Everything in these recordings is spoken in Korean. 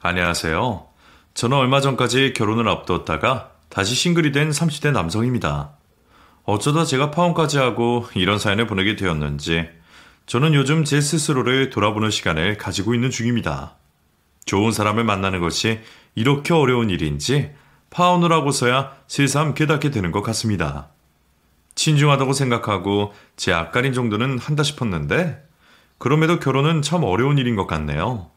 안녕하세요. 저는 얼마 전까지 결혼을 앞두었다가 다시 싱글이 된 30대 남성입니다. 어쩌다 제가 파혼까지 하고 이런 사연을 보내게 되었는지 저는 요즘 제 스스로를 돌아보는 시간을 가지고 있는 중입니다. 좋은 사람을 만나는 것이 이렇게 어려운 일인지 파혼을 하고서야 실삼 깨닫게 되는 것 같습니다. 친중하다고 생각하고 제 앞가림 정도는 한다 싶었는데 그럼에도 결혼은 참 어려운 일인 것 같네요.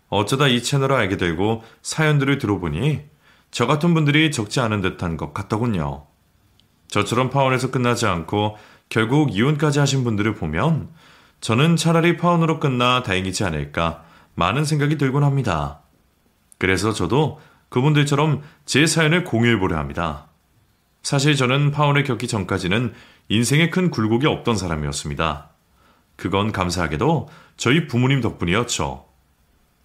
어쩌다 이 채널을 알게 되고 사연들을 들어보니 저 같은 분들이 적지 않은 듯한 것 같더군요. 저처럼 파혼에서 끝나지 않고 결국 이혼까지 하신 분들을 보면 저는 차라리 파혼으로 끝나 다행이지 않을까 많은 생각이 들곤 합니다. 그래서 저도 그분들처럼 제 사연을 공유해보려 합니다. 사실 저는 파혼을 겪기 전까지는 인생에 큰 굴곡이 없던 사람이었습니다. 그건 감사하게도 저희 부모님 덕분이었죠.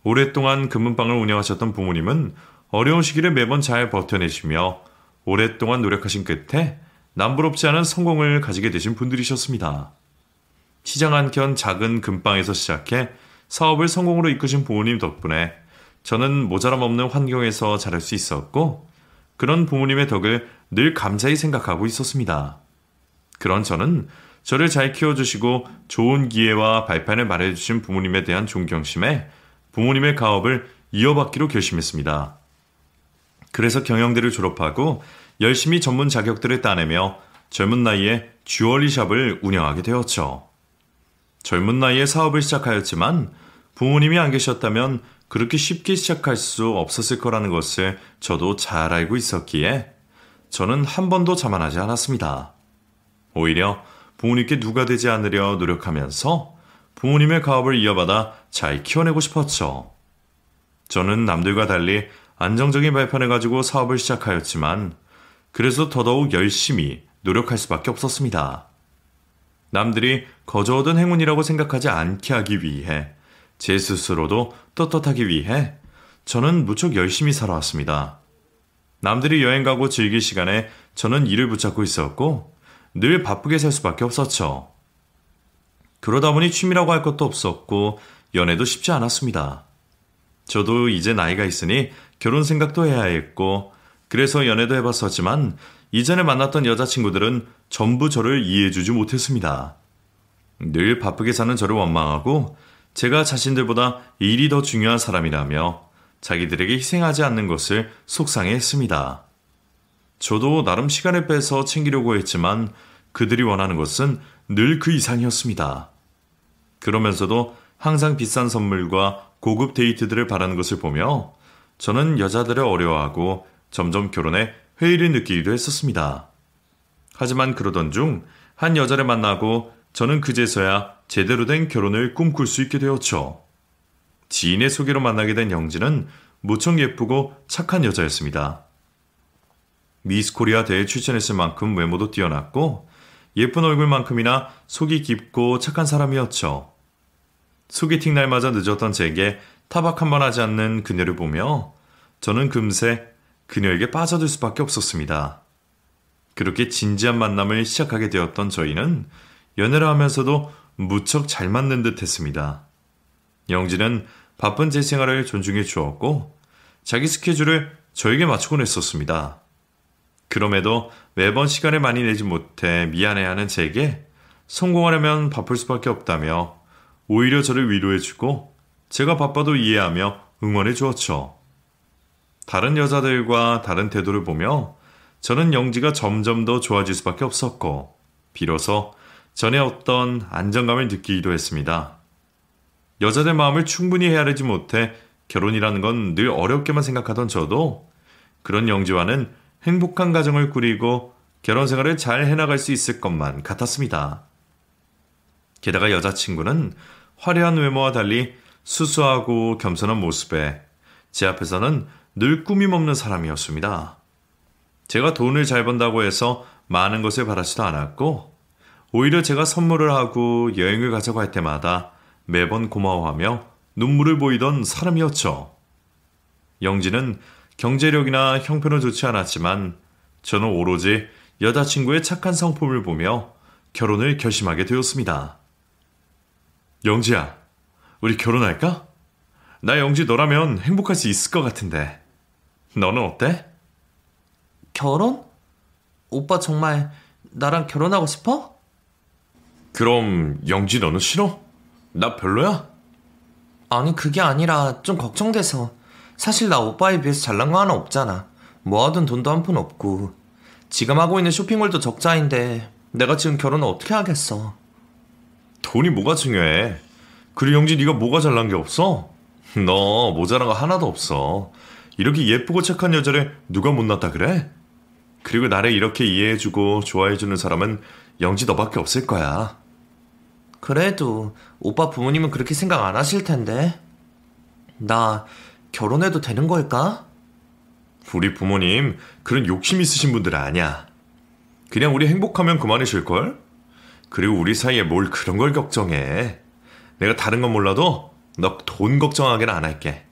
오랫동안 금은방을 운영하셨던 부모님은 어려운 시기를 매번 잘 버텨내시며 오랫동안 노력하신 끝에 남부럽지 않은 성공을 가지게 되신 분들이셨습니다. 시장 한켠 작은 금방에서 시작해 사업을 성공으로 이끄신 부모님 덕분에 저는 모자람 없는 환경에서 자랄 수 있었고 그런 부모님의 덕을 늘 감사히 생각하고 있었습니다. 그런 저는 저를 잘 키워주시고 좋은 기회와 발판을 마련해주신 부모님에 대한 존경심에 부모님의 가업을 이어받기로 결심했습니다. 그래서 경영대를 졸업하고 열심히 전문 자격들을 따내며 젊은 나이에 주얼리샵을 운영하게 되었죠. 젊은 나이에 사업을 시작하였지만 부모님이 안 계셨다면 그렇게 쉽게 시작할 수 없었을 거라는 것을 저도 잘 알고 있었기에 저는 한 번도 자만하지 않았습니다. 오히려 부모님께 누가 되지 않으려 노력하면서 부모님의 가업을 이어받아 잘 키워내고 싶었죠. 저는 남들과 달리 안정적인 발판을 가지고 사업을 시작하였지만 그래서 더더욱 열심히 노력할 수밖에 없었습니다. 남들이 거저 얻은 행운이라고 생각하지 않게 하기 위해 제 스스로도 떳떳하기 위해 저는 무척 열심히 살아왔습니다. 남들이 여행 가고 즐길 시간에 저는 일을 붙잡고 있었고 늘 바쁘게 살 수밖에 없었죠. 그러다 보니 취미라고 할 것도 없었고 연애도 쉽지 않았습니다. 저도 이제 나이가 있으니 결혼 생각도 해야 했고 그래서 연애도 해봤었지만 이전에 만났던 여자친구들은 전부 저를 이해해주지 못했습니다. 늘 바쁘게 사는 저를 원망하고 제가 자신들보다 일이 더 중요한 사람이라며 자기들에게 희생하지 않는 것을 속상해했습니다. 저도 나름 시간을 빼서 챙기려고 했지만 그들이 원하는 것은 늘 그 이상이었습니다. 그러면서도 항상 비싼 선물과 고급 데이트들을 바라는 것을 보며 저는 여자들을 어려워하고 점점 결혼에 회의를 느끼기도 했었습니다. 하지만 그러던 중 한 여자를 만나고 저는 그제서야 제대로 된 결혼을 꿈꿀 수 있게 되었죠. 지인의 소개로 만나게 된 영지는 무척 예쁘고 착한 여자였습니다. 미스 코리아 대회에 출전했을 만큼 외모도 뛰어났고 예쁜 얼굴만큼이나 속이 깊고 착한 사람이었죠. 소개팅 날마저 늦었던 제게 타박 한 번 하지 않는 그녀를 보며 저는 금세 그녀에게 빠져들 수밖에 없었습니다. 그렇게 진지한 만남을 시작하게 되었던 저희는 연애를 하면서도 무척 잘 맞는 듯 했습니다. 영지는 바쁜 제 생활을 존중해 주었고 자기 스케줄을 저에게 맞추곤 했었습니다. 그럼에도 매번 시간을 많이 내지 못해 미안해하는 제게 성공하려면 바쁠 수밖에 없다며 오히려 저를 위로해주고 제가 바빠도 이해하며 응원해 주었죠. 다른 여자들과 다른 태도를 보며 저는 영지가 점점 더 좋아질 수밖에 없었고 비로소 전에 어떤 안정감을 느끼기도 했습니다. 여자들 마음을 충분히 헤아리지 못해 결혼이라는 건 늘 어렵게만 생각하던 저도 그런 영지와는 행복한 가정을 꾸리고 결혼 생활을 잘 해나갈 수 있을 것만 같았습니다. 게다가 여자친구는 화려한 외모와 달리 수수하고 겸손한 모습에 제 앞에서는 늘 꾸밈없는 사람이었습니다. 제가 돈을 잘 번다고 해서 많은 것을 바라지도 않았고 오히려 제가 선물을 하고 여행을 가자고 할 때마다 매번 고마워하며 눈물을 보이던 사람이었죠. 영지는 경제력이나 형편은 좋지 않았지만 저는 오로지 여자친구의 착한 성품을 보며 결혼을 결심하게 되었습니다. 영지야, 우리 결혼할까? 나 영지 너라면 행복할 수 있을 것 같은데. 너는 어때? 결혼? 오빠 정말 나랑 결혼하고 싶어? 그럼 영지 너는 싫어? 나 별로야? 아니 그게 아니라 좀 걱정돼서. 사실 나 오빠에 비해서 잘난 거 하나 없잖아. 모아둔 돈도 한 푼 없고 지금 하고 있는 쇼핑몰도 적자인데 내가 지금 결혼을 어떻게 하겠어. 돈이 뭐가 중요해? 그리고 영지 네가 뭐가 잘난 게 없어? 너 모자란 거 하나도 없어. 이렇게 예쁘고 착한 여자를 누가 못났다 그래? 그리고 나를 이렇게 이해해주고 좋아해주는 사람은 영지 너밖에 없을 거야. 그래도 오빠 부모님은 그렇게 생각 안 하실 텐데. 나 결혼해도 되는 걸까? 우리 부모님 그런 욕심 있으신 분들 아니야. 그냥 우리 행복하면 그만이실걸? 그리고 우리 사이에 뭘 그런 걸 걱정해. 내가 다른 건 몰라도 너 돈 걱정하게는 안 할게.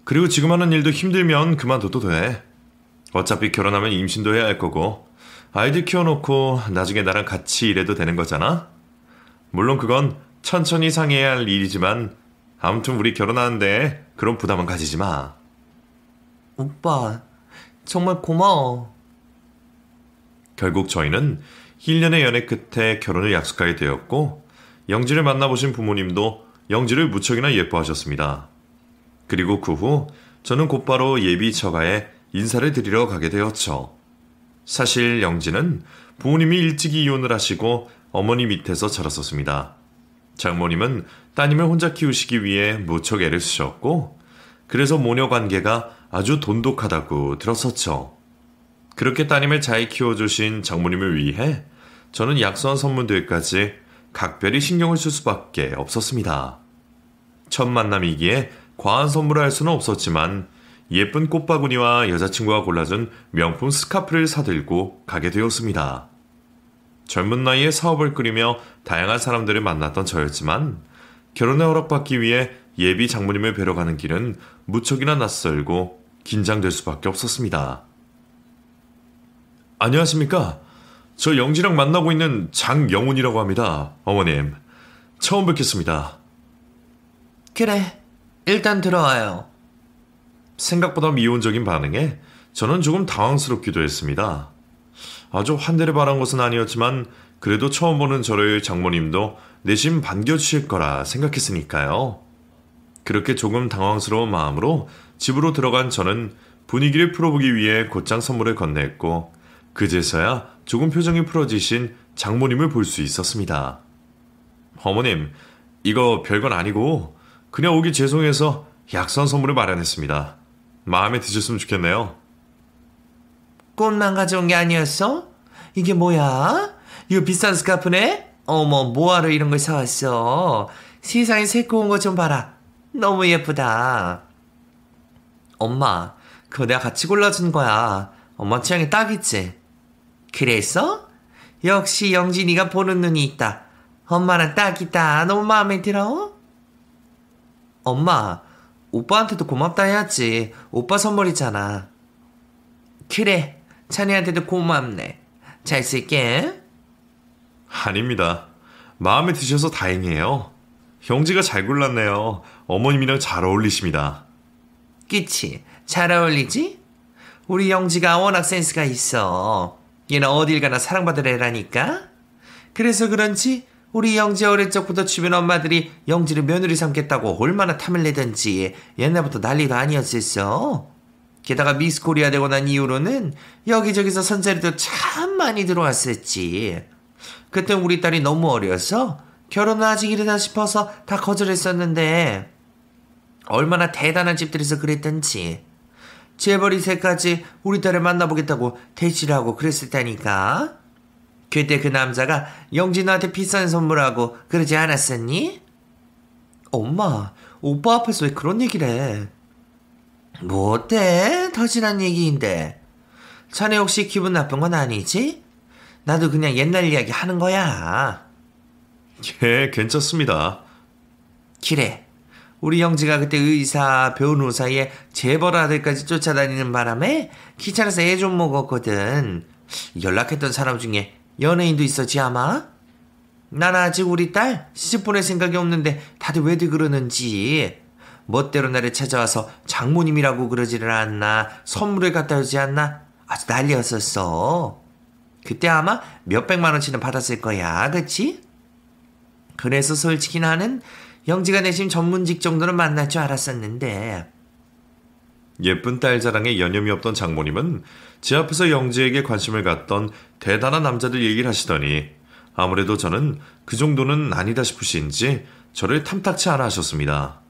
그리고 지금 하는 일도 힘들면 그만둬도 돼. 어차피 결혼하면 임신도 해야 할 거고 아이들 키워놓고 나중에 나랑 같이 일해도 되는 거잖아? 물론 그건 천천히 상의해야 할 일이지만 아무튼 우리 결혼하는데 그런 부담은 가지지 마. 오빠 정말 고마워. 결국 저희는 1년의 연애 끝에 결혼을 약속하게 되었고 영지를 만나보신 부모님도 영지를 무척이나 예뻐하셨습니다. 그리고 그 후 저는 곧바로 예비 처가에 인사를 드리러 가게 되었죠. 사실 영지는 부모님이 일찍 이혼을 하시고 어머니 밑에서 자랐었습니다. 장모님은 따님을 혼자 키우시기 위해 무척 애를 쓰셨고 그래서 모녀 관계가 아주 돈독하다고 들었었죠. 그렇게 따님을 잘 키워주신 장모님을 위해 저는 약소한 선물들까지 각별히 신경을 쓸 수밖에 없었습니다. 첫 만남이기에 과한 선물을 할 수는 없었지만 예쁜 꽃바구니와 여자친구가 골라준 명품 스카프를 사들고 가게 되었습니다. 젊은 나이에 사업을 꾸리며 다양한 사람들을 만났던 저였지만 결혼에 허락받기 위해 예비 장모님을 뵈러 가는 길은 무척이나 낯설고 긴장될 수밖에 없었습니다. 안녕하십니까? 저 영지랑 만나고 있는 장영훈이라고 합니다. 어머님, 처음 뵙겠습니다. 그래, 일단 들어와요. 생각보다 미온적인 반응에 저는 조금 당황스럽기도 했습니다. 아주 환대를 바란 것은 아니었지만 그래도 처음 보는 저를 장모님도 내심 반겨주실 거라 생각했으니까요. 그렇게 조금 당황스러운 마음으로 집으로 들어간 저는 분위기를 풀어보기 위해 곧장 선물을 건넸고 그제서야 조금 표정이 풀어지신 장모님을 볼 수 있었습니다. 어머님, 이거 별건 아니고 그냥 오기 죄송해서 약선 선물을 마련했습니다. 마음에 드셨으면 좋겠네요. 꽃만 가져온 게 아니었어? 이게 뭐야? 이거 비싼 스카프네? 어머, 뭐하러 이런 걸 사왔어? 세상에 새고 온 거 좀 봐라. 너무 예쁘다. 엄마, 그거 내가 같이 골라준 거야. 엄마 취향에 딱있지? 그랬어? 역시 영진이가 보는 눈이 있다. 엄마랑 딱이다. 너무 마음에 들어? 엄마, 오빠한테도 고맙다 해야지. 오빠 선물이잖아. 그래, 자네한테도 고맙네. 잘 쓸게. 아닙니다. 마음에 드셔서 다행이에요. 형제가 잘 골랐네요. 어머님이랑 잘 어울리십니다. 그치? 잘 어울리지? 우리 영지가 워낙 센스가 있어. 얘는 어딜 가나 사랑받을 애라니까? 그래서 그런지 우리 영지 어릴 적부터 주변 엄마들이 영지를 며느리 삼겠다고 얼마나 탐을 내던지 옛날부터 난리도 아니었었어. 게다가 미스 코리아 되고 난 이후로는 여기저기서 선자리도 참 많이 들어왔었지. 그땐 우리 딸이 너무 어려서 결혼은 아직 이르다 싶어서 다 거절했었는데 얼마나 대단한 집들에서 그랬던지. 재벌 2세까지 우리 딸을 만나보겠다고 대시를 하고 그랬을 테니까. 그때 그 남자가 영진한테 비싼 선물하고 그러지 않았었니? 엄마, 오빠 앞에서 왜 그런 얘기를 해? 뭐 어때? 더 지난 얘기인데. 자네 혹시 기분 나쁜 건 아니지? 나도 그냥 옛날 이야기 하는 거야. 예, 괜찮습니다. 그래. 우리 영지가 그때 의사, 변호사에 재벌 아들까지 쫓아다니는 바람에 귀찮아서 애 좀 먹었거든. 연락했던 사람 중에 연예인도 있었지 아마? 난 아직 우리 딸 시집 보낼 생각이 없는데 다들 왜들 그러는지. 멋대로 나를 찾아와서 장모님이라고 그러지를 않나, 선물을 갖다 주지 않나, 아주 난리였었어. 그때 아마 몇백만 원치는 받았을 거야, 그치? 그래서 솔직히 나는 영지가 내심 전문직 정도는 만날 줄 알았었는데. 예쁜 딸 자랑에 여념이 없던 장모님은 제 앞에서 영지에게 관심을 갖던 대단한 남자들 얘기를 하시더니 아무래도 저는 그 정도는 아니다 싶으신지 저를 탐탁치 않아 하셨습니다.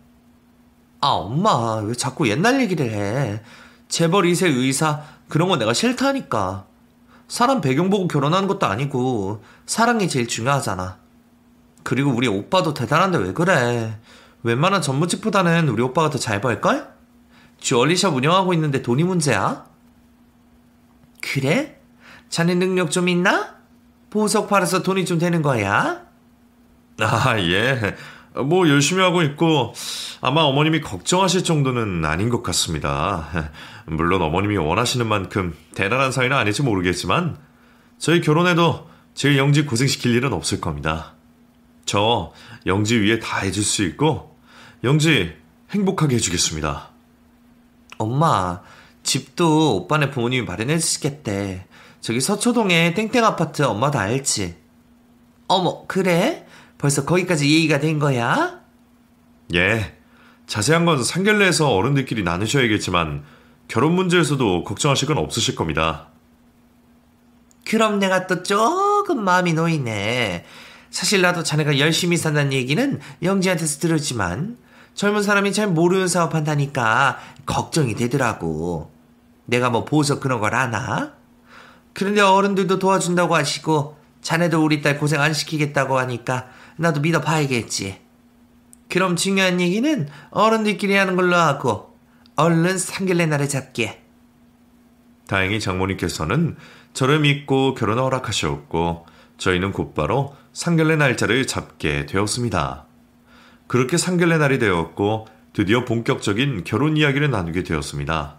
아, 엄마, 왜 자꾸 옛날 얘기를 해? 재벌 2세 의사, 그런 거 내가 싫다니까. 사람 배경 보고 결혼하는 것도 아니고 사랑이 제일 중요하잖아. 그리고 우리 오빠도 대단한데 왜 그래? 웬만한 전문직보다는 우리 오빠가 더 잘 벌걸? 주얼리샵 운영하고 있는데 돈이 문제야? 그래? 자네 능력 좀 있나? 보석 팔아서 돈이 좀 되는 거야? 아, 예. 뭐 열심히 하고 있고 아마 어머님이 걱정하실 정도는 아닌 것 같습니다. 물론 어머님이 원하시는 만큼 대단한 사이는 아닐지 모르겠지만 저희 결혼해도 제 영지 고생시킬 일은 없을 겁니다. 저 영지 위에 다 해줄 수 있고 영지 행복하게 해주겠습니다. 엄마, 집도 오빠네 부모님이 마련해 주시겠대. 저기 서초동에 땡땡 아파트 엄마도 알지? 어머, 그래? 벌써 거기까지 얘기가 된 거야? 예, 자세한 건 상견례에서 어른들끼리 나누셔야겠지만 결혼 문제에서도 걱정하실 건 없으실 겁니다. 그럼 내가 또 조금 마음이 놓이네. 사실 나도 자네가 열심히 산다는 얘기는 영지한테서 들었지만 젊은 사람이 잘 모르는 사업한다니까 걱정이 되더라고. 내가 뭐 보석 그런 걸 아나? 그런데 어른들도 도와준다고 하시고 자네도 우리 딸 고생 안 시키겠다고 하니까 나도 믿어봐야겠지. 그럼 중요한 얘기는 어른들끼리 하는 걸로 하고 얼른 상견례 날을 잡게. 다행히 장모님께서는 저를 믿고 결혼을 허락하셨고 저희는 곧바로 상견례 날짜를 잡게 되었습니다. 그렇게 상견례 날이 되었고 드디어 본격적인 결혼 이야기를 나누게 되었습니다.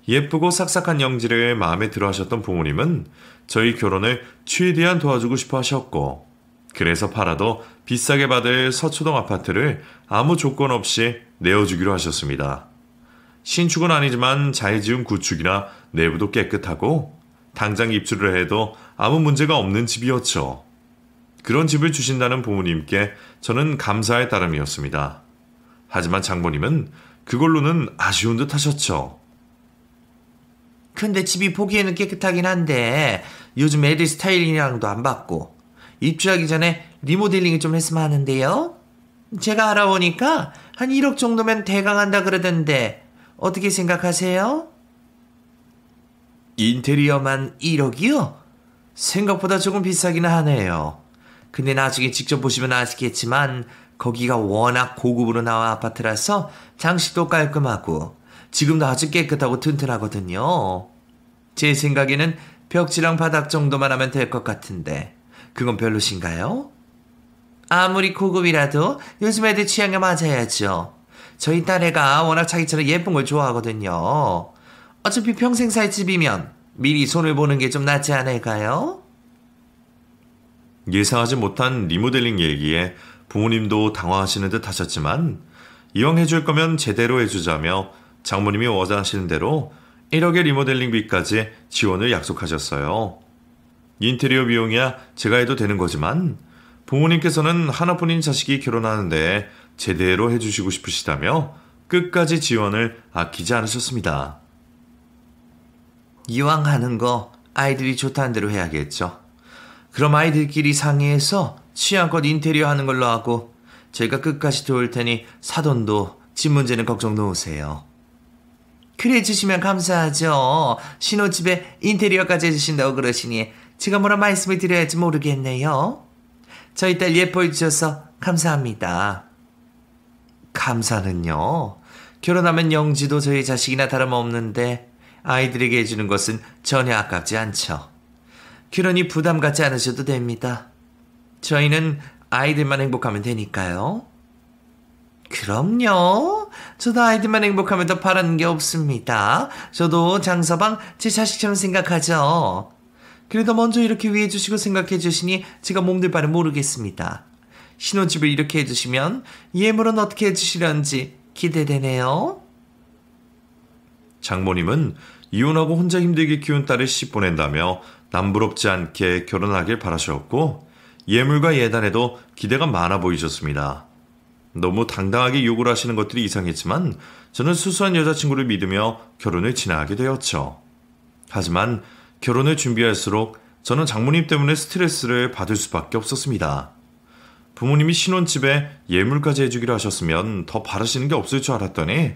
예쁘고 싹싹한 영지를 마음에 들어 하셨던 부모님은 저희 결혼을 최대한 도와주고 싶어 하셨고 그래서 팔아도 비싸게 받을 서초동 아파트를 아무 조건 없이 내어주기로 하셨습니다. 신축은 아니지만 잘 지은 구축이나 내부도 깨끗하고 당장 입주를 해도 아무 문제가 없는 집이었죠. 그런 집을 주신다는 부모님께 저는 감사할 따름이었습니다. 하지만 장모님은 그걸로는 아쉬운 듯 하셨죠. 근데 집이 보기에는 깨끗하긴 한데 요즘 애들 스타일이랑도 안 받고 입주하기 전에 리모델링을 좀 했으면 하는데요. 제가 알아보니까 한 1억 정도면 대강한다 그러던데 어떻게 생각하세요? 인테리어만 1억이요? 생각보다 조금 비싸기는 하네요. 근데 나중에 직접 보시면 아시겠지만 거기가 워낙 고급으로 나온 아파트라서 장식도 깔끔하고 지금도 아주 깨끗하고 튼튼하거든요. 제 생각에는 벽지랑 바닥 정도만 하면 될 것 같은데 그건 별로신가요? 아무리 고급이라도 요즘 애들 취향에 맞아야죠. 저희 딸애가 워낙 자기처럼 예쁜 걸 좋아하거든요. 어차피 평생 살 집이면 미리 손을 보는 게 좀 낫지 않을까요? 예상하지 못한 리모델링 얘기에 부모님도 당황하시는 듯 하셨지만 이왕 해줄 거면 제대로 해주자며 장모님이 원하시는 대로 1억의 리모델링비까지 지원을 약속하셨어요. 인테리어 비용이야 제가 해도 되는 거지만 부모님께서는 하나뿐인 자식이 결혼하는데 제대로 해주시고 싶으시다며 끝까지 지원을 아끼지 않으셨습니다. 이왕 하는 거 아이들이 좋다는 대로 해야겠죠. 그럼 아이들끼리 상의해서 취향껏 인테리어 하는 걸로 하고 저희가 끝까지 도울 테니 사돈도 집 문제는 걱정 놓으세요. 그래 주시면 감사하죠. 신혼집에 인테리어까지 해주신다고 그러시니 제가 뭐라 말씀을 드려야 할지 모르겠네요. 저희 딸 예뻐해 주셔서 감사합니다. 감사는요. 결혼하면 영지도 저희 자식이나 다름없는데 아이들에게 해주는 것은 전혀 아깝지 않죠. 그러니 부담 갖지 않으셔도 됩니다. 저희는 아이들만 행복하면 되니까요. 그럼요. 저도 아이들만 행복하면 더 바라는 게 없습니다. 저도 장서방 제 자식처럼 생각하죠. 그래도 먼저 이렇게 위해 주시고 생각해 주시니 제가 몸둘 바를 모르겠습니다. 신혼집을 이렇게 해주시면 예물은 어떻게 해주시려는지 기대되네요. 장모님은 이혼하고 혼자 힘들게 키운 딸을 시집 보낸다며 남부럽지 않게 결혼하길 바라셨고 예물과 예단에도 기대가 많아 보이셨습니다. 너무 당당하게 요구를 하시는 것들이 이상했지만 저는 수수한 여자친구를 믿으며 결혼을 진행하게 되었죠. 하지만 결혼을 준비할수록 저는 장모님 때문에 스트레스를 받을 수밖에 없었습니다. 부모님이 신혼집에 예물까지 해주기로 하셨으면 더 바라시는 게 없을 줄 알았더니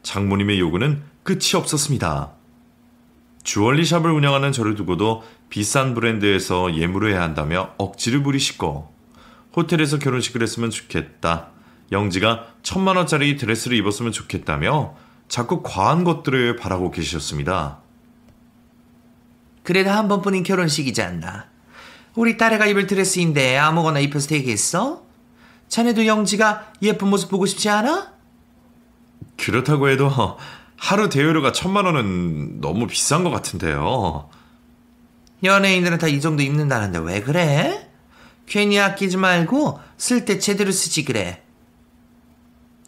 장모님의 요구는 끝이 없었습니다. 주얼리샵을 운영하는 저를 두고도 비싼 브랜드에서 예물을 해야 한다며 억지를 부리시고 호텔에서 결혼식을 했으면 좋겠다. 영지가 1,000만 원짜리 드레스를 입었으면 좋겠다며 자꾸 과한 것들을 바라고 계셨습니다. 그래도 한 번뿐인 결혼식이지 않나. 우리 딸애가 입을 드레스인데 아무거나 입혀도 되겠어? 자네도 영지가 예쁜 모습 보고 싶지 않아? 그렇다고 해도 하루 대여료가 1,000만 원은 너무 비싼 것 같은데요. 연예인들은 다 이 정도 입는다는데 왜 그래? 괜히 아끼지 말고 쓸 때 제대로 쓰지 그래.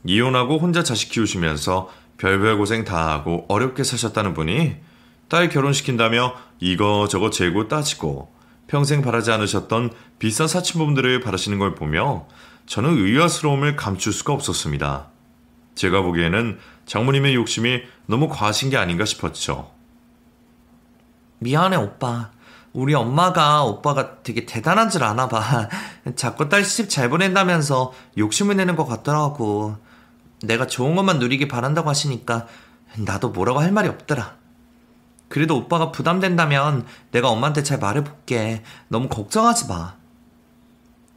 이혼하고 혼자 자식 키우시면서 별별 고생 다 하고 어렵게 사셨다는 분이 딸 결혼시킨다며 이거저거 재고 따지고 평생 바라지 않으셨던 비싼 사치품들을 바라시는 걸 보며 저는 의아스러움을 감출 수가 없었습니다. 제가 보기에는 장모님의 욕심이 너무 과하신 게 아닌가 싶었죠. 미안해 오빠. 우리 엄마가 오빠가 되게 대단한 줄 아나 봐. 자꾸 딸 시집 잘 보낸다면서 욕심을 내는 것 같더라고. 내가 좋은 것만 누리길 바란다고 하시니까 나도 뭐라고 할 말이 없더라. 그래도 오빠가 부담된다면 내가 엄마한테 잘 말해볼게. 너무 걱정하지 마.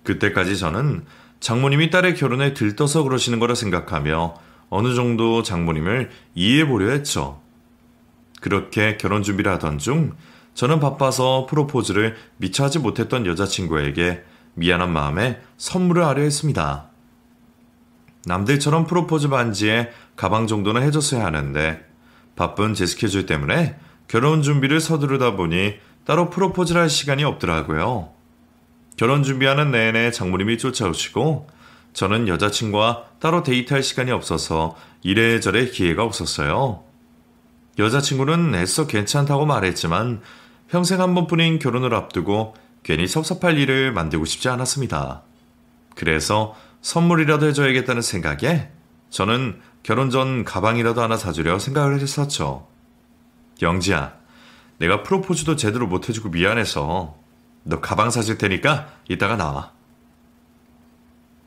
그때까지 저는 장모님이 딸의 결혼에 들떠서 그러시는 거라 생각하며 어느 정도 장모님을 이해해 보려 했죠. 그렇게 결혼 준비를 하던 중 저는 바빠서 프로포즈를 미처 하지 못했던 여자친구에게 미안한 마음에 선물을 하려 했습니다. 남들처럼 프로포즈 반지에 가방 정도는 해줬어야 하는데 바쁜 제 스케줄 때문에 결혼 준비를 서두르다 보니 따로 프로포즈를 할 시간이 없더라고요. 결혼 준비하는 내내 장모님이 쫓아오시고 저는 여자친구와 따로 데이트할 시간이 없어서 이래저래 기회가 없었어요. 여자친구는 애써 괜찮다고 말했지만 평생 한 번뿐인 결혼을 앞두고 괜히 섭섭할 일을 만들고 싶지 않았습니다. 그래서 선물이라도 해줘야겠다는 생각에 저는 결혼 전 가방이라도 하나 사주려 생각을 했었죠. 영지야, 내가 프로포즈도 제대로 못 해주고 미안해서 너 가방 사줄 테니까 이따가 나와.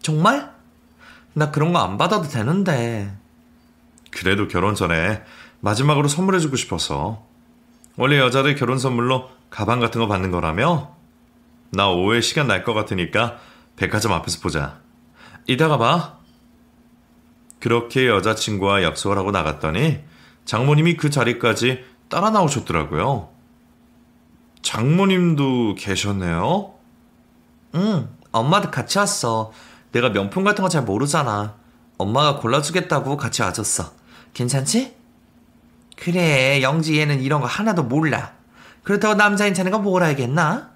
정말? 나 그런 거 안 받아도 되는데. 그래도 결혼 전에 마지막으로 선물해주고 싶어서. 원래 여자들 결혼 선물로 가방 같은 거 받는 거라며? 나 오후에 시간 날 것 같으니까 백화점 앞에서 보자. 이따가 봐. 그렇게 여자친구와 약속을 하고 나갔더니 장모님이 그 자리까지 따라 나오셨더라고요. 장모님도 계셨네요? 응, 엄마도 같이 왔어. 내가 명품 같은 거 잘 모르잖아. 엄마가 골라주겠다고 같이 와줬어. 괜찮지? 그래, 영지 얘는 이런 거 하나도 몰라. 그렇다고 남자인 자네가 뭘 알겠나?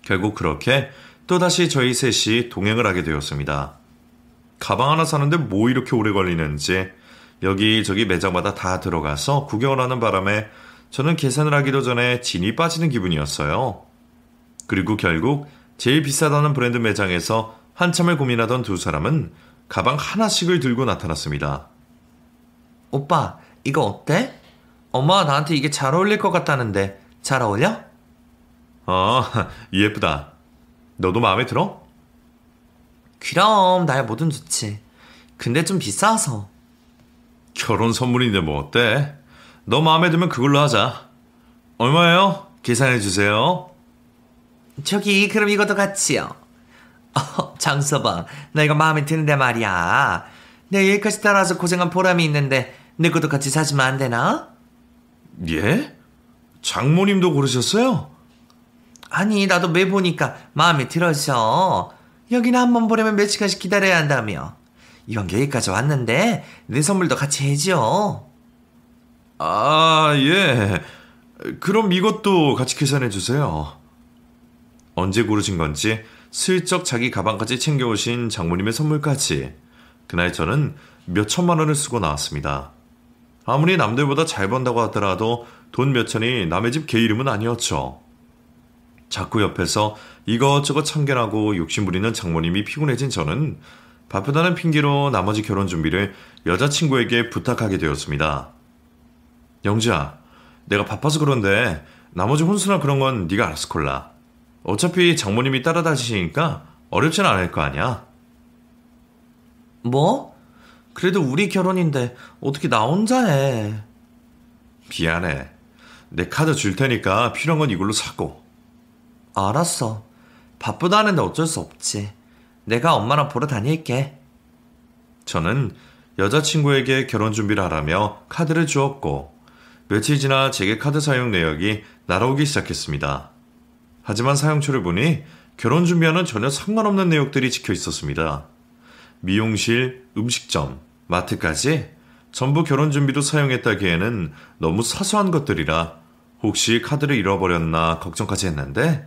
결국 그렇게 또다시 저희 셋이 동행을 하게 되었습니다. 가방 하나 사는데 뭐 이렇게 오래 걸리는지 여기저기 매장마다 다 들어가서 구경을 하는 바람에 저는 계산을 하기도 전에 진이 빠지는 기분이었어요. 그리고 결국 제일 비싸다는 브랜드 매장에서 한참을 고민하던 두 사람은 가방 하나씩을 들고 나타났습니다. 오빠, 이거 어때? 엄마가 나한테 이게 잘 어울릴 것 같다는데 잘 어울려? 예쁘다. 너도 마음에 들어? 그럼 나야 뭐든 좋지. 근데 좀 비싸서. 결혼 선물인데 뭐 어때? 너 마음에 들면 그걸로 하자. 얼마예요? 계산해 주세요. 저기 그럼 이것도 같이요. 장서방, 나 이거 마음에 드는데 말이야. 내가 여기까지 따라와서 고생한 보람이 있는데 내 것도 같이 사주면 안 되나? 예? 장모님도 고르셨어요? 아니, 나도 매 보니까 마음에 들어서. 여기는 한 번 보려면 몇 시간씩 기다려야 한다며. 이왕 여기까지 왔는데 내 선물도 같이 해줘. 아, 예. 그럼 이것도 같이 계산해 주세요. 언제 고르신 건지 슬쩍 자기 가방까지 챙겨오신 장모님의 선물까지 그날 저는 몇 천만 원을 쓰고 나왔습니다. 아무리 남들보다 잘 번다고 하더라도 돈 몇 천이 남의 집 개 이름은 아니었죠. 자꾸 옆에서 이것저것 참견하고 욕심부리는 장모님이 피곤해진 저는 바쁘다는 핑계로 나머지 결혼 준비를 여자친구에게 부탁하게 되었습니다. 영지야, 내가 바빠서 그런데 나머지 혼수나 그런 건 네가 알아서 골라. 어차피 장모님이 따라다니시니까 어렵진 않을 거 아니야. 뭐? 그래도 우리 결혼인데 어떻게 나 혼자 해? 미안해. 내 카드 줄 테니까 필요한 건 이걸로 사고. 알았어. 바쁘다는데 어쩔 수 없지. 내가 엄마랑 보러 다닐게. 저는 여자친구에게 결혼 준비를 하라며 카드를 주었고 며칠 지나 제게 카드 사용 내역이 날아오기 시작했습니다. 하지만 사용처를 보니 결혼 준비와는 전혀 상관없는 내역들이 찍혀 있었습니다. 미용실, 음식점, 마트까지 전부 결혼 준비로 사용했다기에는 너무 사소한 것들이라 혹시 카드를 잃어버렸나 걱정까지 했는데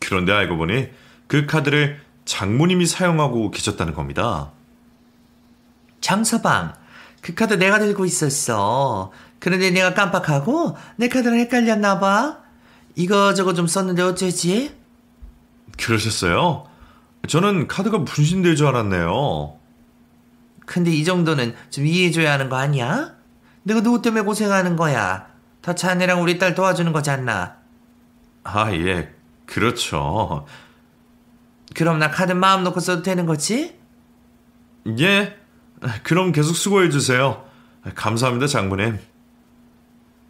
그런데 알고 보니 그 카드를 장모님이 사용하고 계셨다는 겁니다. 장서방, 그 카드 내가 들고 있었어. 그런데 내가 깜빡하고 내 카드랑 헷갈렸나 봐. 이거저거 좀 썼는데 어쩌지? 그러셨어요? 저는 카드가 분신될 줄 알았네요. 근데 이 정도는 좀 이해해줘야 하는 거 아니야? 내가 누구 때문에 고생하는 거야? 다 자네랑 우리 딸 도와주는 거잖아. 아, 예, 그렇죠. 그럼 나 카드 마음 놓고 써도 되는 거지? 예, 그럼 계속 수고해주세요. 감사합니다, 장모님.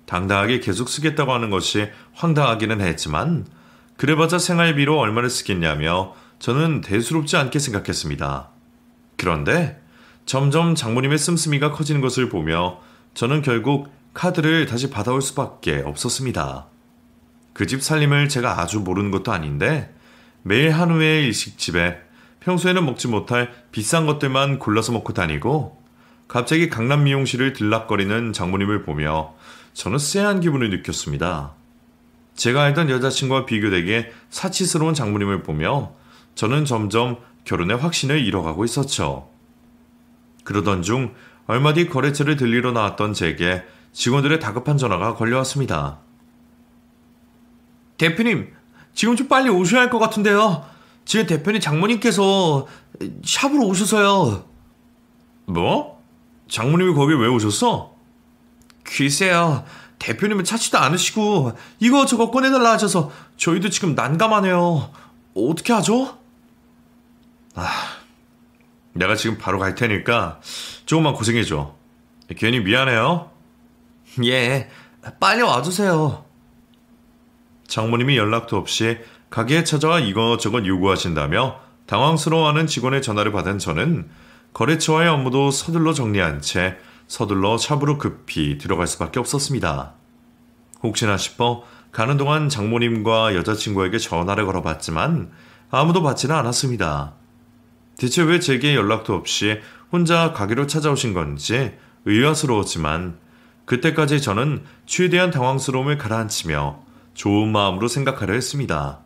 당당하게 계속 쓰겠다고 하는 것이 황당하기는 했지만 그래봤자 생활비로 얼마를 쓰겠냐며 저는 대수롭지 않게 생각했습니다. 그런데 점점 장모님의 씀씀이가 커지는 것을 보며 저는 결국 카드를 다시 받아올 수밖에 없었습니다. 그 집 살림을 제가 아주 모르는 것도 아닌데 매일 한우의 일식집에 평소에는 먹지 못할 비싼 것들만 골라서 먹고 다니고 갑자기 강남 미용실을 들락거리는 장모님을 보며 저는 쎄한 기분을 느꼈습니다. 제가 알던 여자친구와 비교되게 사치스러운 장모님을 보며 저는 점점 결혼의 확신을 잃어가고 있었죠. 그러던 중 얼마 뒤 거래처를 들리러 나왔던 제게 직원들의 다급한 전화가 걸려왔습니다. 대표님, 지금 좀 빨리 오셔야 할 것 같은데요. 지금 대표님 장모님께서 샵으로 오셔서요. 뭐? 장모님이 거기 왜 오셨어? 글쎄요. 대표님은 찾지도 않으시고 이거저거 꺼내달라 하셔서 저희도 지금 난감하네요. 어떻게 하죠? 내가 지금 바로 갈 테니까 조금만 고생해줘. 괜히 미안해요. 예, 빨리 와주세요. 장모님이 연락도 없이 가게에 찾아와 이것저것 요구하신다며 당황스러워하는 직원의 전화를 받은 저는 거래처와의 업무도 서둘러 정리한 채 서둘러 샵으로 급히 들어갈 수밖에 없었습니다. 혹시나 싶어 가는 동안 장모님과 여자친구에게 전화를 걸어봤지만 아무도 받지는 않았습니다. 대체 왜 제게 연락도 없이 혼자 가게로 찾아오신 건지 의아스러웠지만 그때까지 저는 최대한 당황스러움을 가라앉히며 좋은 마음으로 생각하려 했습니다.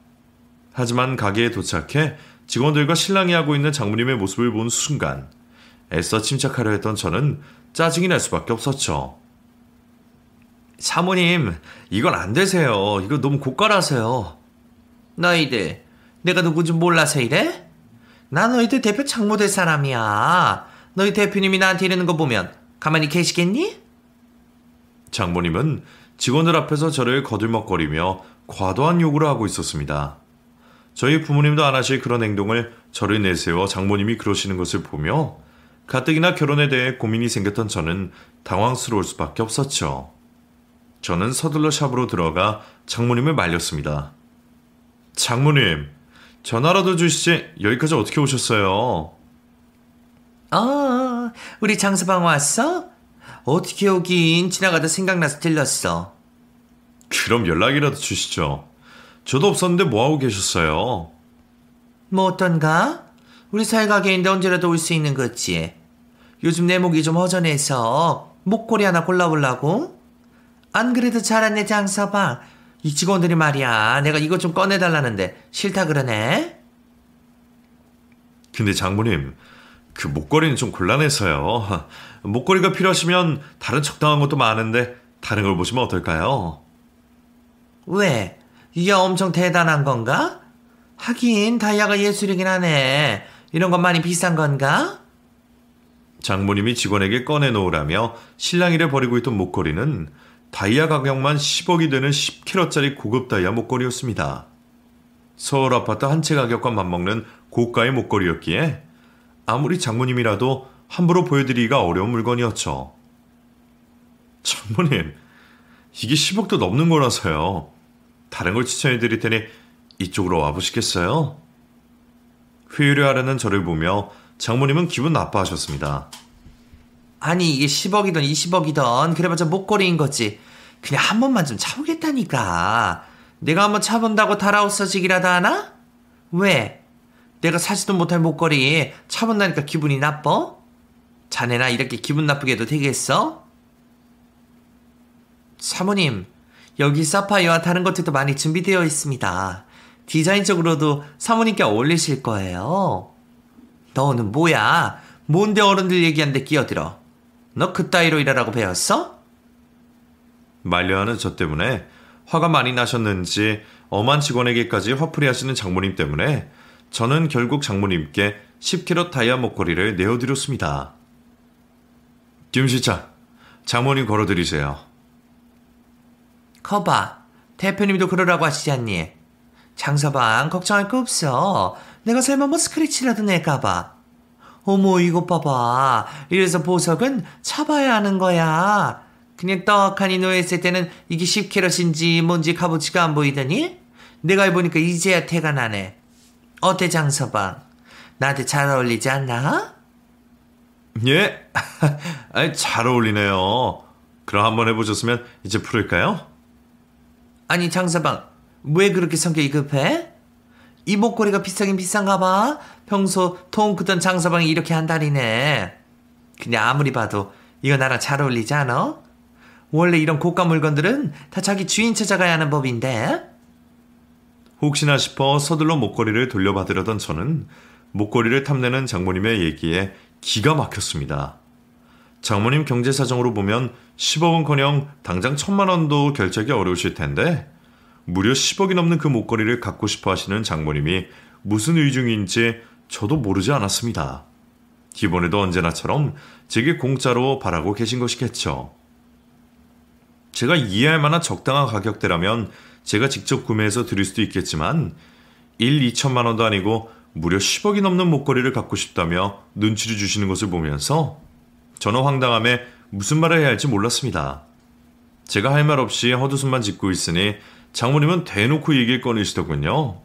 하지만 가게에 도착해 직원들과 실랑이 하고 있는 장모님의 모습을 본 순간 애써 침착하려 했던 저는 짜증이 날 수밖에 없었죠. 사모님, 이건 안 되세요. 이거 너무 고가라서요. 너희들, 내가 누군지 몰라서 이래? 나 너희들 대표 장모 될 사람이야. 너희 대표님이 나한테 이러는 거 보면 가만히 계시겠니? 장모님은 직원들 앞에서 저를 거들먹거리며 과도한 요구를 하고 있었습니다. 저희 부모님도 안 하실 그런 행동을 저를 내세워 장모님이 그러시는 것을 보며 가뜩이나 결혼에 대해 고민이 생겼던 저는 당황스러울 수밖에 없었죠. 저는 서둘러 샵으로 들어가 장모님을 말렸습니다. 장모님, 전화라도 주시지 여기까지 어떻게 오셨어요? 우리 장서방 왔어? 어떻게 오긴 지나가다 생각나서 들렀어. 그럼 연락이라도 주시죠. 저도 없었는데 뭐하고 계셨어요? 뭐 어떤가? 우리 사회 가게인데 언제라도 올 수 있는 거지. 요즘 내 목이 좀 허전해서 목걸이 하나 골라보려고. 안 그래도 잘하네 장서방. 이 직원들이 말이야 내가 이것 좀 꺼내달라는데 싫다 그러네. 근데 장모님, 그 목걸이는 좀 곤란해서요. 목걸이가 필요하시면 다른 적당한 것도 많은데 다른 걸 보시면 어떨까요? 왜? 이게 엄청 대단한 건가? 하긴 다이아가 예술이긴 하네. 이런 건 많이 비싼 건가? 장모님이 직원에게 꺼내놓으라며 실랑이를 벌이고 있던 목걸이는 다이아 가격만 10억이 되는 10캐럿짜리 고급 다이아 목걸이였습니다. 서울 아파트 한 채 가격과 맞먹는 고가의 목걸이였기에 아무리 장모님이라도 함부로 보여드리기가 어려운 물건이었죠. 장모님, 이게 10억도 넘는 거라서요. 다른 걸 추천해드릴 테니 이쪽으로 와보시겠어요? 회유를 하려는 저를 보며 장모님은 기분 나빠하셨습니다. 아니 이게 10억이든 20억이든 그래봤자 목걸이인 거지. 그냥 한 번만 좀 차보겠다니까. 내가 한번 차본다고 달아없어지기라도 하나? 왜? 내가 사지도 못할 목걸이 차본다니까 기분이 나빠? 자네나 이렇게 기분 나쁘게 해도 되겠어? 사모님, 여기 사파이어와 다른 것들도 많이 준비되어 있습니다. 디자인적으로도 사모님께 어울리실 거예요. 너는 뭐야? 뭔데 어른들 얘기하는데 끼어들어? 너 그따위로 일하라고 배웠어? 말려하는 저 때문에 화가 많이 나셨는지 엄한 직원에게까지 화풀이 하시는 장모님 때문에 저는 결국 장모님께 10캐럿 다이아 목걸이를 내어드렸습니다. 김 실장, 장모님 걸어드리세요. 거봐, 대표님도 그러라고 하시지 않니? 장서방 걱정할 거 없어. 내가 설마 뭐 스크래치라도 낼까봐. 어머 이것 봐봐. 이래서 보석은 쳐봐야 하는 거야. 그냥 떡하니 누워있을 때는 이게 10캐럿인지 뭔지 값어치가 안 보이더니 내가 해보니까 이제야 태가 나네. 어때 장서방? 나한테 잘 어울리지 않나? 예? 아니, 잘 어울리네요. 그럼 한번 해보셨으면 이제 풀을까요? 아니 장서방 왜 그렇게 성격이 급해? 이 목걸이가 비싸긴 비싼가 봐. 평소 통 크던 장서방이 이렇게 한다리네. 그냥 아무리 봐도 이거 나랑 잘 어울리지 않아? 원래 이런 고가 물건들은 다 자기 주인 찾아가야 하는 법인데. 혹시나 싶어 서둘러 목걸이를 돌려받으려던 저는 목걸이를 탐내는 장모님의 얘기에 기가 막혔습니다. 장모님 경제 사정으로 보면 10억은커녕 당장 1,000만 원도 결제하기 어려우실 텐데 무려 10억이 넘는 그 목걸이를 갖고 싶어 하시는 장모님이 무슨 의중인지 저도 모르지 않았습니다. 이번에도 언제나처럼 제게 공짜로 바라고 계신 것이겠죠. 제가 이해할 만한 적당한 가격대라면 제가 직접 구매해서 드릴 수도 있겠지만 2천만 원도 아니고 무려 10억이 넘는 목걸이를 갖고 싶다며 눈치를 주시는 것을 보면서 저는 황당함에 무슨 말을 해야 할지 몰랐습니다. 제가 할 말 없이 헛웃음만 짓고 있으니 장모님은 대놓고 얘기를 꺼내시더군요.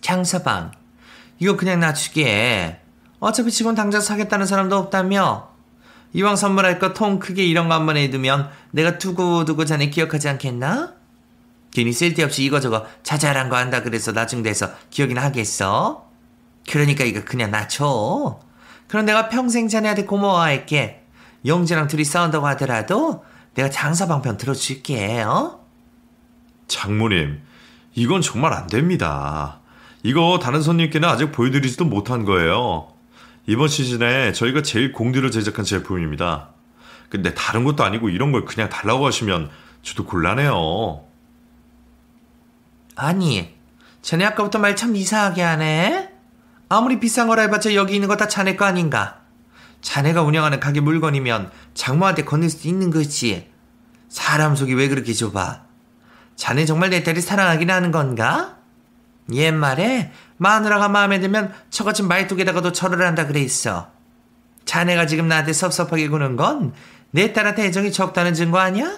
장서방, 이거 그냥 놔주게. 어차피 직원 당장 사겠다는 사람도 없다며. 이왕 선물할 거 통 크게 이런 거 한번 해두면 내가 두고두고 자네 기억하지 않겠나? 괜히 쓸데없이 이거저거 자잘한 거 한다 그래서 나중 돼서 기억이나 하겠어? 그러니까 이거 그냥 놔줘. 그럼 내가 평생 자네한테 고마워할게. 영재랑 둘이 싸운다고 하더라도 내가 장서방 편 들어줄게. 어? 장모님, 이건 정말 안 됩니다. 이거 다른 손님께는 아직 보여드리지도 못한 거예요. 이번 시즌에 저희가 제일 공들여 제작한 제품입니다. 근데 다른 것도 아니고 이런 걸 그냥 달라고 하시면 저도 곤란해요. 아니, 자네 아까부터 말 참 이상하게 하네? 아무리 비싼 거라 해봤자 여기 있는 거 다 자네 거 아닌가? 자네가 운영하는 가게 물건이면 장모한테 건넬 수도 있는 거지. 사람 속이 왜 그렇게 좁아? 자네 정말 내 딸이 사랑하긴 하는 건가? 옛말에 마누라가 마음에 들면 처갓집 말뚝에다가도 절을 한다 그랬어. 자네가 지금 나한테 섭섭하게 구는 건 내 딸한테 애정이 적다는 증거 아니야?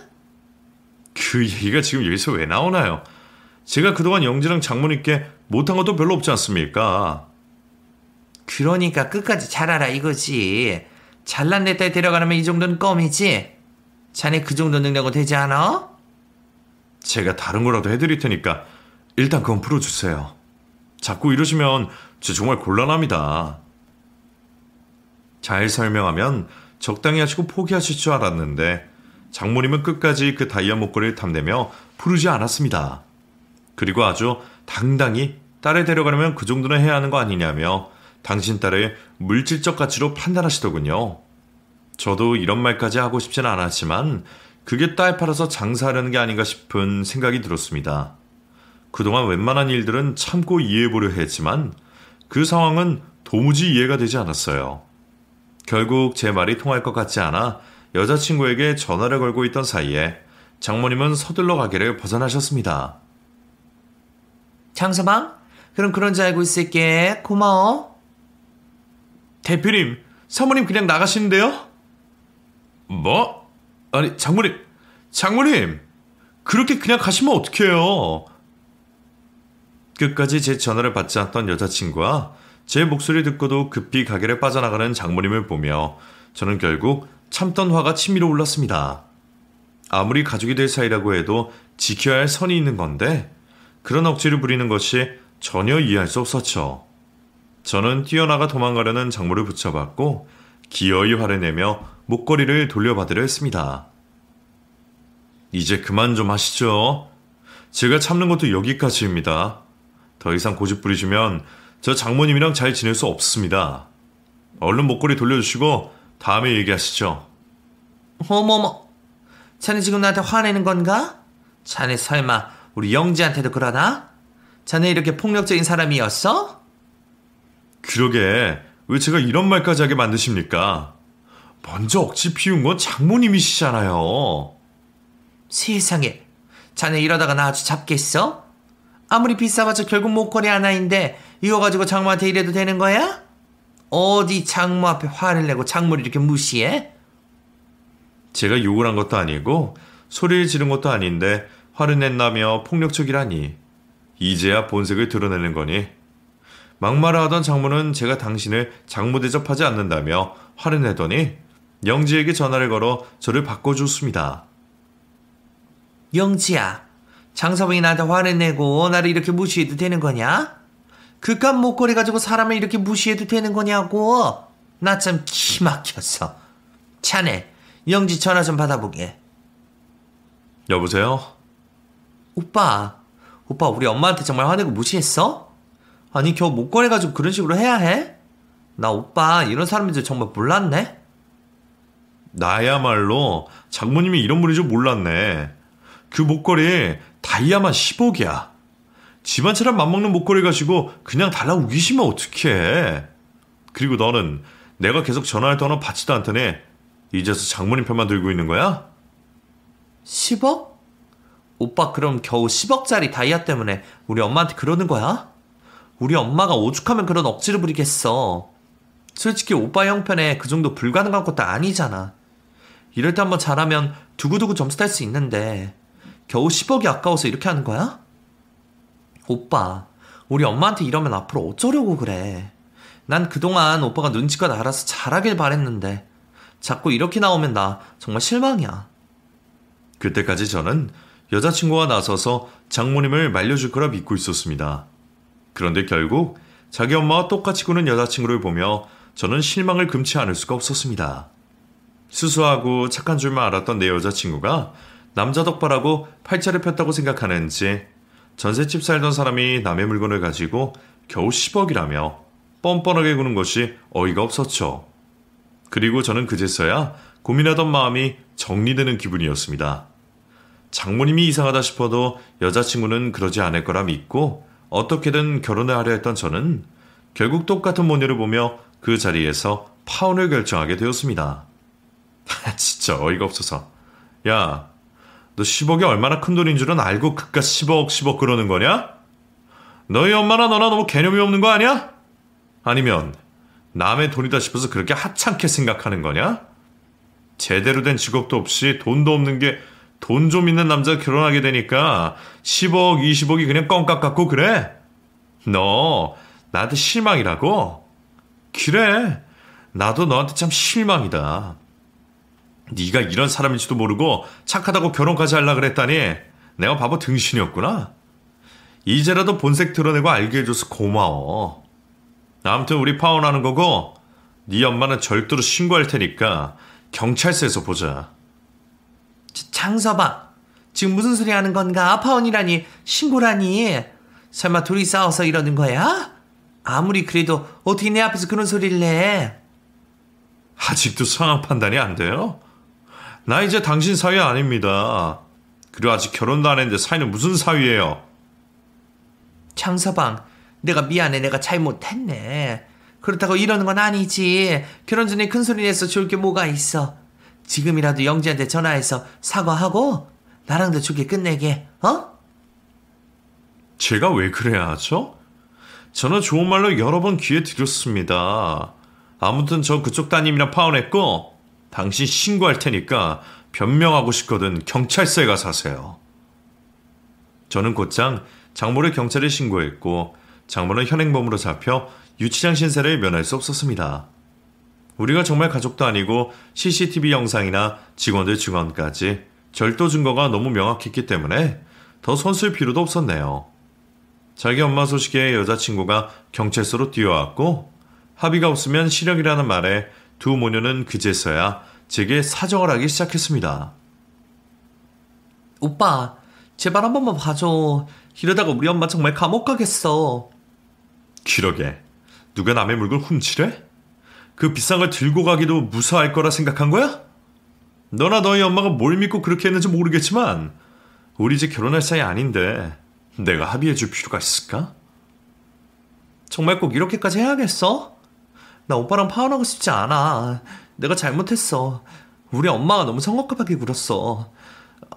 그 얘기가 지금 여기서 왜 나오나요? 제가 그동안 영재랑 장모님께 못한 것도 별로 없지 않습니까? 그러니까 끝까지 잘하라 이거지. 잘난 내 딸 데려가려면 이 정도는 껌이지. 자네 그 정도 능력은 되지 않아? 제가 다른 거라도 해드릴 테니까 일단 그건 풀어주세요. 자꾸 이러시면 저 정말 곤란합니다. 잘 설명하면 적당히 하시고 포기하실 줄 알았는데 장모님은 끝까지 그 다이아 목걸이를 탐내며 부르지 않았습니다. 그리고 아주 당당히 딸을 데려가려면 그 정도는 해야 하는 거 아니냐며 당신 딸의 물질적 가치로 판단하시더군요. 저도 이런 말까지 하고 싶진 않았지만 그게 딸 팔아서 장사하려는 게 아닌가 싶은 생각이 들었습니다. 그동안 웬만한 일들은 참고 이해해보려 했지만 그 상황은 도무지 이해가 되지 않았어요. 결국 제 말이 통할 것 같지 않아 여자친구에게 전화를 걸고 있던 사이에 장모님은 서둘러 가게를 벗어나셨습니다. 장서방, 그럼 그런 줄 알고 있을게. 고마워. 대표님, 사모님 그냥 나가시는데요? 뭐? 아니, 장모님! 그렇게 그냥 가시면 어떡해요? 끝까지 제 전화를 받지 않던 여자친구와 제 목소리 듣고도 급히 가게를 빠져나가는 장모님을 보며 저는 결국 참던 화가 치밀어 올랐습니다. 아무리 가족이 될 사이라고 해도 지켜야 할 선이 있는 건데 그런 억지를 부리는 것이 전혀 이해할 수 없었죠. 저는 뛰어나가 도망가려는 장모를 붙잡았고 기어이 화를 내며 목걸이를 돌려받으려 했습니다. 이제 그만 좀 하시죠. 제가 참는 것도 여기까지입니다. 더 이상 고집 부리시면 저 장모님이랑 잘 지낼 수 없습니다. 얼른 목걸이 돌려주시고 다음에 얘기하시죠. 어머머, 자네 지금 나한테 화내는 건가? 자네 설마 우리 영지한테도 그러나? 자네 이렇게 폭력적인 사람이었어? 그러게 왜 제가 이런 말까지 하게 만드십니까? 먼저 억지 피운 건 장모님이시잖아요. 세상에, 자네 이러다가 나 아주 잡겠어? 아무리 비싸봤자 결국 목걸이 하나인데 이거 가지고 장모한테 이래도 되는 거야? 어디 장모 앞에 화를 내고 장모를 이렇게 무시해? 제가 욕을 한 것도 아니고 소리를 지른 것도 아닌데 화를 낸다며 폭력적이라니. 이제야 본색을 드러내는 거니. 막말을 하던 장모는 제가 당신을 장모 대접하지 않는다며 화를 내더니 영지에게 전화를 걸어 저를 바꿔줬습니다. 영지야, 장서방이 나한테 화를 내고 나를 이렇게 무시해도 되는 거냐? 그깟 목걸이 가지고 사람을 이렇게 무시해도 되는 거냐고? 나 참 기막혔어. 자네, 영지 전화 좀 받아보게. 여보세요? 오빠 우리 엄마한테 정말 화내고 무시했어? 아니 겨우 목걸이 가지고 그런 식으로 해야 해? 나 오빠 이런 사람인 줄 정말 몰랐네? 나야말로 장모님이 이런 분인 줄 몰랐네. 그 목걸이 다이아만 10억이야. 집안처럼 맘먹는 목걸이 가지고 그냥 달라고 우기시면 어떡해. 그리고 너는 내가 계속 전화할 동안 받지도 않더니 이제서 장모님 편만 들고 있는 거야? 10억? 오빠 그럼 겨우 10억짜리 다이아 때문에 우리 엄마한테 그러는 거야? 우리 엄마가 오죽하면 그런 억지를 부리겠어. 솔직히 오빠 형편에 그 정도 불가능한 것도 아니잖아. 이럴 때 한번 잘하면 두고두고 점수 딸 수 있는데 겨우 10억이 아까워서 이렇게 하는 거야? 오빠, 우리 엄마한테 이러면 앞으로 어쩌려고 그래. 난 그동안 오빠가 눈치껏 알아서 잘하길 바랬는데 자꾸 이렇게 나오면 나 정말 실망이야. 그때까지 저는 여자친구와 나서서 장모님을 말려줄 거라 믿고 있었습니다. 그런데 결국 자기 엄마와 똑같이 구는 여자친구를 보며 저는 실망을 금치 않을 수가 없었습니다. 수수하고 착한 줄만 알았던 내 여자친구가 남자 덕바라고 팔자를 폈다고 생각하는지 전셋집 살던 사람이 남의 물건을 가지고 겨우 10억이라며 뻔뻔하게 구는 것이 어이가 없었죠. 그리고 저는 그제서야 고민하던 마음이 정리되는 기분이었습니다. 장모님이 이상하다 싶어도 여자친구는 그러지 않을 거라 믿고 어떻게든 결혼을 하려 했던 저는 결국 똑같은 모녀를 보며 그 자리에서 파혼을 결정하게 되었습니다. 진짜 어이가 없어서. 야, 너 10억이 얼마나 큰 돈인 줄은 알고 그깟 10억 그러는 거냐? 너희 엄마나 너나 너무 개념이 없는 거 아니야? 아니면 남의 돈이다 싶어서 그렇게 하찮게 생각하는 거냐? 제대로 된 직업도 없이 돈도 없는 게 돈 좀 있는 남자가 결혼하게 되니까 10억, 20억이 그냥 껌값 같고 그래? 너 나한테 실망이라고? 그래, 나도 너한테 참 실망이다. 네가 이런 사람인지도 모르고 착하다고 결혼까지 하려고 그랬다니 내가 바보 등신이었구나. 이제라도 본색 드러내고 알게 해줘서 고마워. 아무튼 우리 파혼하는 거고 네 엄마는 절대로 신고할 테니까 경찰서에서 보자. 장서방, 지금 무슨 소리 하는 건가? 파혼이라니, 신고라니. 설마 둘이 싸워서 이러는 거야? 아무리 그래도 어떻게 내 앞에서 그런 소리를 해? 아직도 상황 판단이 안 돼요? 나 이제 당신 사위 아닙니다. 그리고 아직 결혼도 안 했는데 사위는 무슨 사위예요? 장서방, 내가 미안해. 내가 잘못했네. 그렇다고 이러는 건 아니지. 결혼 전에 큰 소리 내서 좋을 게 뭐가 있어. 지금이라도 영지한테 전화해서 사과하고 나랑도 좋게 끝내게. 어? 제가 왜 그래야 하죠? 저는 좋은 말로 여러 번 기회 드렸습니다. 아무튼 저 그쪽 따님이랑 파혼했고 당신 신고할 테니까 변명하고 싶거든 경찰서에 가서 하세요. 저는 곧장 장모를 경찰에 신고했고 장모는 현행범으로 잡혀 유치장 신세를 면할 수 없었습니다. 우리가 정말 가족도 아니고 CCTV 영상이나 직원들 증언까지 절도 증거가 너무 명확했기 때문에 더 손쓸 필요도 없었네요. 자기 엄마 소식에 여자친구가 경찰서로 뛰어왔고 합의가 없으면 실형이라는 말에 두 모녀는 그제서야 제게 사정을 하기 시작했습니다. 오빠, 제발 한 번만 봐줘. 이러다가 우리 엄마 정말 감옥 가겠어. 그러게, 누가 남의 물건 훔치래? 그 비싼 걸 들고 가기도 무사할 거라 생각한 거야? 너나 너희 엄마가 뭘 믿고 그렇게 했는지 모르겠지만 우리 이제 결혼할 사이 아닌데 내가 합의해 줄 필요가 있을까? 정말 꼭 이렇게까지 해야겠어? 나 오빠랑 파혼하고 싶지 않아. 내가 잘못했어. 우리 엄마가 너무 성급하게 굴었어.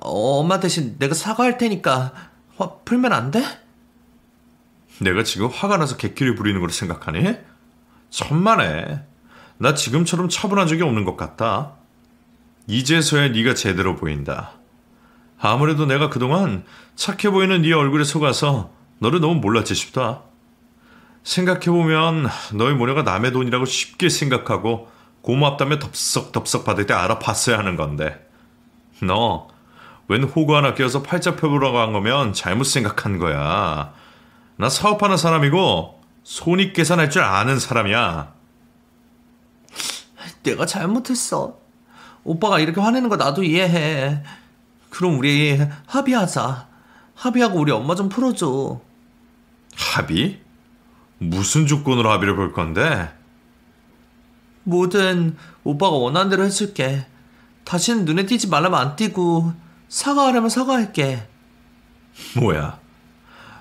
엄마 대신 내가 사과할 테니까 화 풀면 안 돼? 내가 지금 화가 나서 객기를 부리는 걸 생각하니? 천만에. 나 지금처럼 차분한 적이 없는 것 같다. 이제서야 네가 제대로 보인다. 아무래도 내가 그동안 착해 보이는 네 얼굴에 속아서 너를 너무 몰랐지 싶다. 생각해보면 너희 모녀가 남의 돈이라고 쉽게 생각하고 고맙다며 덥석덥석 받을 때 알아봤어야 하는 건데 너 웬 호구 하나 끼워서 팔자 펴보라고 한 거면 잘못 생각한 거야. 나 사업하는 사람이고 손익 계산할 줄 아는 사람이야. 내가 잘못했어. 오빠가 이렇게 화내는 거 나도 이해해. 그럼 우리 합의하자. 합의하고 우리 엄마 좀 풀어줘. 합의? 무슨 조건으로 합의를 볼 건데? 뭐든 오빠가 원하는 대로 해줄게. 다시는 눈에 띄지 말라면 안 띄고 사과하려면 사과할게. 뭐야?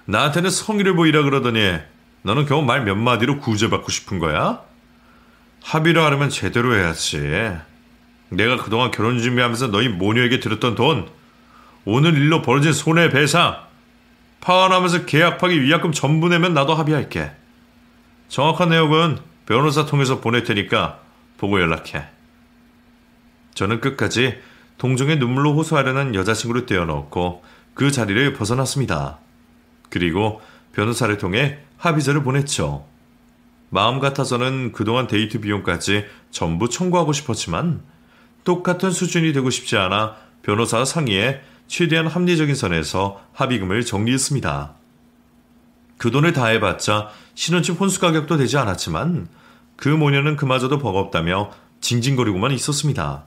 나한테는 성의를 보이라 그러더니 너는 겨우 말 몇 마디로 구제받고 싶은 거야? 합의를 하려면 제대로 해야지. 내가 그동안 결혼 준비하면서 너희 모녀에게 들었던 돈, 오늘 일로 벌어진 손해배상, 파혼하면서 계약 파기 위약금 전부 내면 나도 합의할게. 정확한 내역은 변호사 통해서 보낼 테니까 보고 연락해. 저는 끝까지 동정의 눈물로 호소하려는 여자친구를 떼어넣고 그 자리를 벗어났습니다. 그리고 변호사를 통해 합의서를 보냈죠. 마음 같아서는 그동안 데이트 비용까지 전부 청구하고 싶었지만 똑같은 수준이 되고 싶지 않아 변호사와 상의해 최대한 합리적인 선에서 합의금을 정리했습니다. 그 돈을 다 해봤자 신혼집 혼수 가격도 되지 않았지만 그 모녀는 그마저도 버겁다며 징징거리고만 있었습니다.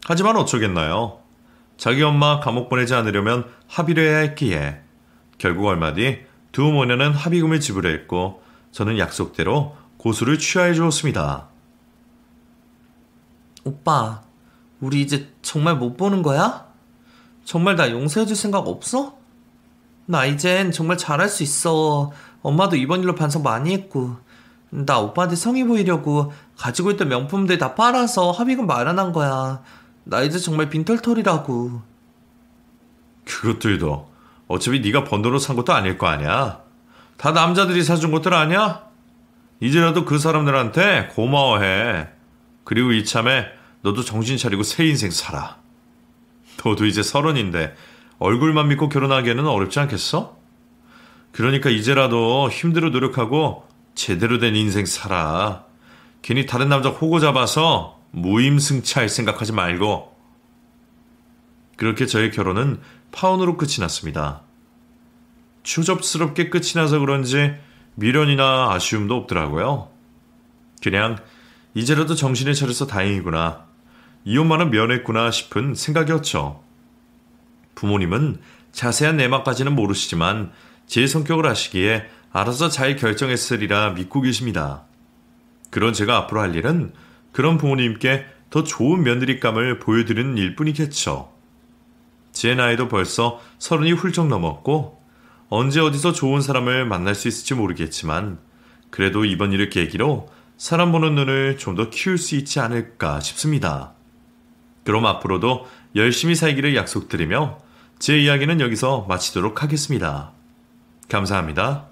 하지만 어쩌겠나요? 자기 엄마 감옥 보내지 않으려면 합의를 해야 했기에 결국 얼마 뒤 두 모녀는 합의금을 지불했고 저는 약속대로 고수를 취하해 주었습니다. 오빠, 우리 이제 정말 못 보는 거야? 정말 나 용서해줄 생각 없어? 나 이젠 정말 잘할 수 있어. 엄마도 이번 일로 반성 많이 했고 나 오빠한테 성의 보이려고 가지고 있던 명품들 다 빨아서 합의금 마련한 거야. 나 이제 정말 빈털털이라고. 그것들도 어차피 네가 번 돈으로 산 것도 아닐 거 아니야. 다 남자들이 사준 것들 아니야? 이제라도 그 사람들한테 고마워해. 그리고 이참에 너도 정신 차리고 새 인생 살아. 너도 이제 30인데 얼굴만 믿고 결혼하기에는 어렵지 않겠어? 그러니까 이제라도 힘들어 노력하고 제대로 된 인생 살아. 괜히 다른 남자 호구 잡아서 무임승차할 생각하지 말고. 그렇게 저의 결혼은 파혼으로 끝이 났습니다. 추접스럽게 끝이 나서 그런지 미련이나 아쉬움도 없더라고요. 그냥 이제라도 정신을 차려서 다행이구나, 이혼만은 면했구나 싶은 생각이었죠. 부모님은 자세한 내막까지는 모르시지만 제 성격을 아시기에 알아서 잘 결정했으리라 믿고 계십니다. 그런 제가 앞으로 할 일은 그런 부모님께 더 좋은 며느리감을 보여드리는 일뿐이겠죠. 제 나이도 벌써 30이 훌쩍 넘었고 언제 어디서 좋은 사람을 만날 수 있을지 모르겠지만 그래도 이번 일을 계기로 사람 보는 눈을 좀 더 키울 수 있지 않을까 싶습니다. 그럼 앞으로도 열심히 살기를 약속드리며 제 이야기는 여기서 마치도록 하겠습니다. 감사합니다.